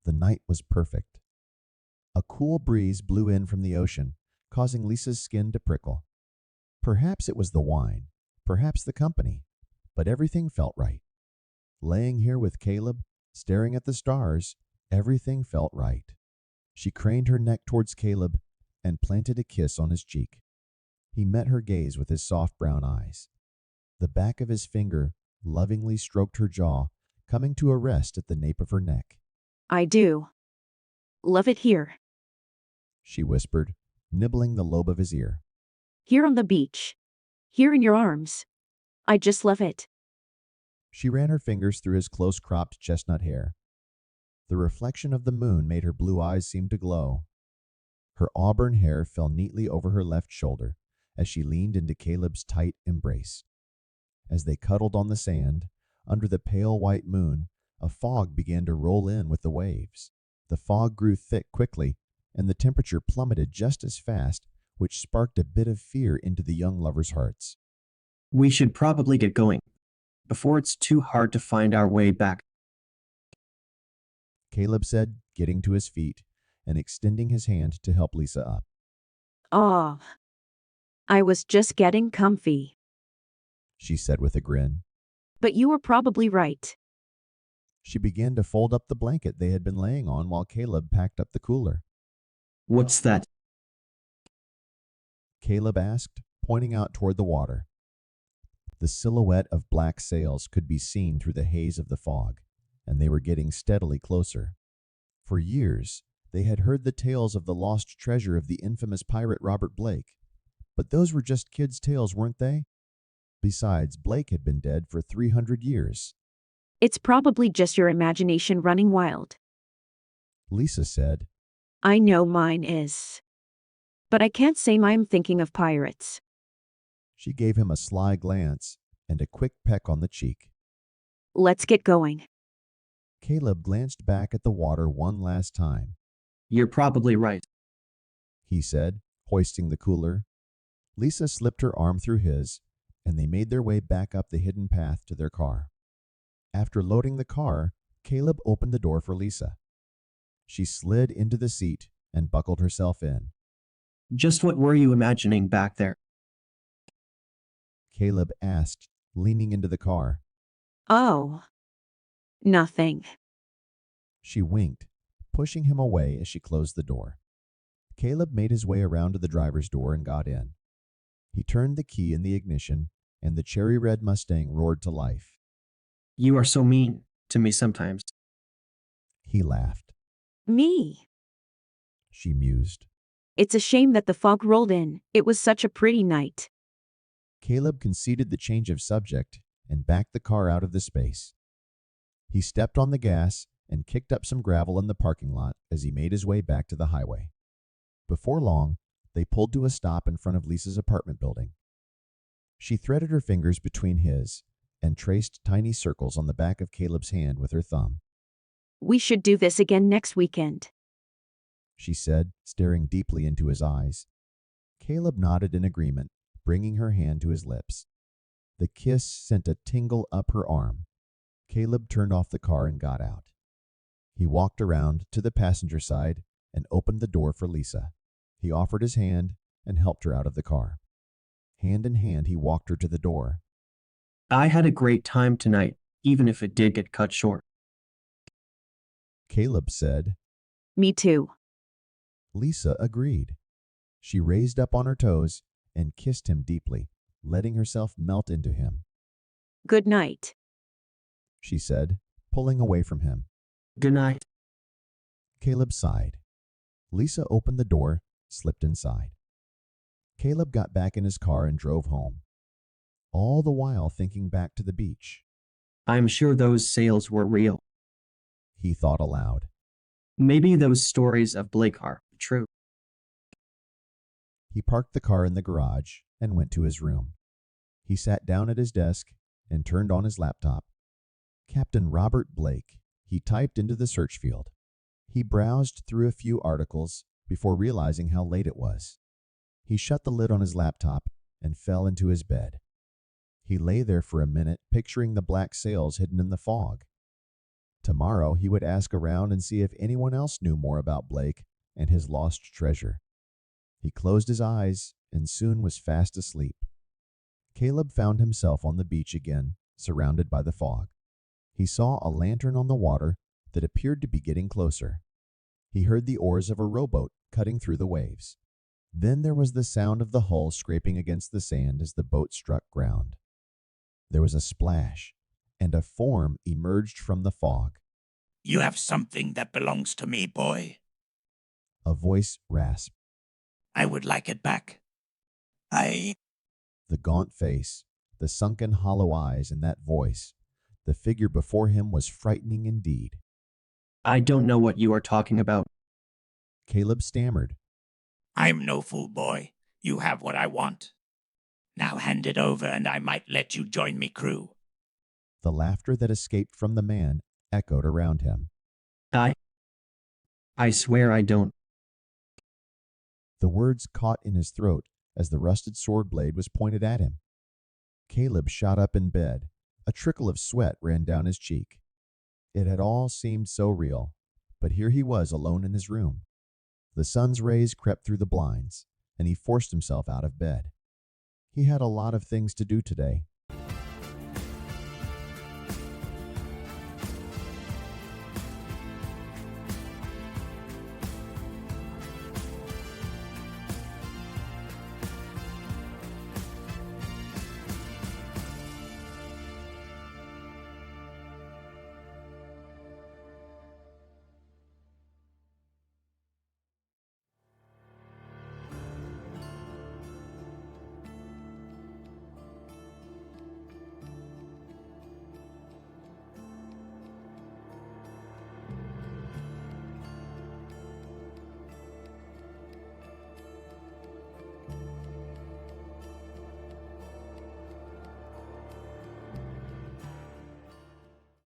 The night was perfect. A cool breeze blew in from the ocean, causing Lisa's skin to prickle. Perhaps it was the wine, perhaps the company, but everything felt right. Laying here with Caleb, staring at the stars, everything felt right. She craned her neck towards Caleb and planted a kiss on his cheek. He met her gaze with his soft brown eyes. The back of his finger lovingly stroked her jaw, coming to a rest at the nape of her neck. I do. Love it here. She whispered, nibbling the lobe of his ear. Here on the beach. Here in your arms. I just love it. She ran her fingers through his close-cropped chestnut hair. The reflection of the moon made her blue eyes seem to glow. Her auburn hair fell neatly over her left shoulder as she leaned into Caleb's tight embrace. As they cuddled on the sand, under the pale white moon, a fog began to roll in with the waves. The fog grew thick quickly, and the temperature plummeted just as fast, which sparked a bit of fear into the young lovers' hearts. We should probably get going, before it's too hard to find our way back, Caleb said, getting to his feet and extending his hand to help Lisa up. Ah. I was just getting comfy. She said with a grin. But you were probably right. She began to fold up the blanket they had been laying on while Caleb packed up the cooler. What's that? Caleb asked, pointing out toward the water. The silhouette of black sails could be seen through the haze of the fog, and they were getting steadily closer. For years, they had heard the tales of the lost treasure of the infamous pirate Robert Blake. But those were just kids' tales, weren't they? Besides, Blake had been dead for 300 years. It's probably just your imagination running wild. Lisa said. I know mine is. But I can't say I'm thinking of pirates. She gave him a sly glance and a quick peck on the cheek. Let's get going. Caleb glanced back at the water one last time. You're probably right, he said, hoisting the cooler. Lisa slipped her arm through his, and they made their way back up the hidden path to their car. After loading the car, Caleb opened the door for Lisa. She slid into the seat and buckled herself in. Just what were you imagining back there? Caleb asked, leaning into the car. Oh. Nothing. She winked, pushing him away as she closed the door. Caleb made his way around to the driver's door and got in. He turned the key in the ignition, and the cherry-red Mustang roared to life. You are so mean to me sometimes. He laughed. Me. She mused. It's a shame that the fog rolled in. It was such a pretty night. Caleb conceded the change of subject and backed the car out of the space. He stepped on the gas and kicked up some gravel in the parking lot as he made his way back to the highway. Before long, they pulled to a stop in front of Lisa's apartment building. She threaded her fingers between his and traced tiny circles on the back of Caleb's hand with her thumb. We should do this again next weekend, she said, staring deeply into his eyes. Caleb nodded in agreement, bringing her hand to his lips. The kiss sent a tingle up her arm. Caleb turned off the car and got out. He walked around to the passenger side and opened the door for Lisa. He offered his hand and helped her out of the car. Hand in hand, he walked her to the door. I had a great time tonight, even if it did get cut short, Caleb said. Me too. Lisa agreed. She raised up on her toes and kissed him deeply, letting herself melt into him. Good night, she said, pulling away from him. Good night. Caleb sighed. Lisa opened the door, slipped inside. Caleb got back in his car and drove home, all the while thinking back to the beach. I'm sure those sails were real. He thought aloud. Maybe those stories of Blake are true. He parked the car in the garage and went to his room. He sat down at his desk and turned on his laptop. Captain Robert Blake, he typed into the search field. He browsed through a few articles before realizing how late it was. He shut the lid on his laptop and fell into his bed. He lay there for a minute, picturing the black sails hidden in the fog. Tomorrow he would ask around and see if anyone else knew more about Blake and his lost treasure. He closed his eyes and soon was fast asleep. Caleb found himself on the beach again, surrounded by the fog. He saw a lantern on the water that appeared to be getting closer. He heard the oars of a rowboat cutting through the waves. Then there was the sound of the hull scraping against the sand as the boat struck ground. There was a splash, and a form emerged from the fog. You have something that belongs to me, boy. A voice rasped. I would like it back. The gaunt face, the sunken hollow eyes, and that voice. The figure before him was frightening indeed. I don't know what you are talking about. Caleb stammered. I'm no fool, boy. You have what I want. Now hand it over and I might let you join me crew. The laughter that escaped from the man echoed around him. I swear I don't. The words caught in his throat as the rusted sword blade was pointed at him. Caleb shot up in bed. A trickle of sweat ran down his cheek. It had all seemed so real, but here he was alone in his room. The sun's rays crept through the blinds, and he forced himself out of bed. He had a lot of things to do today,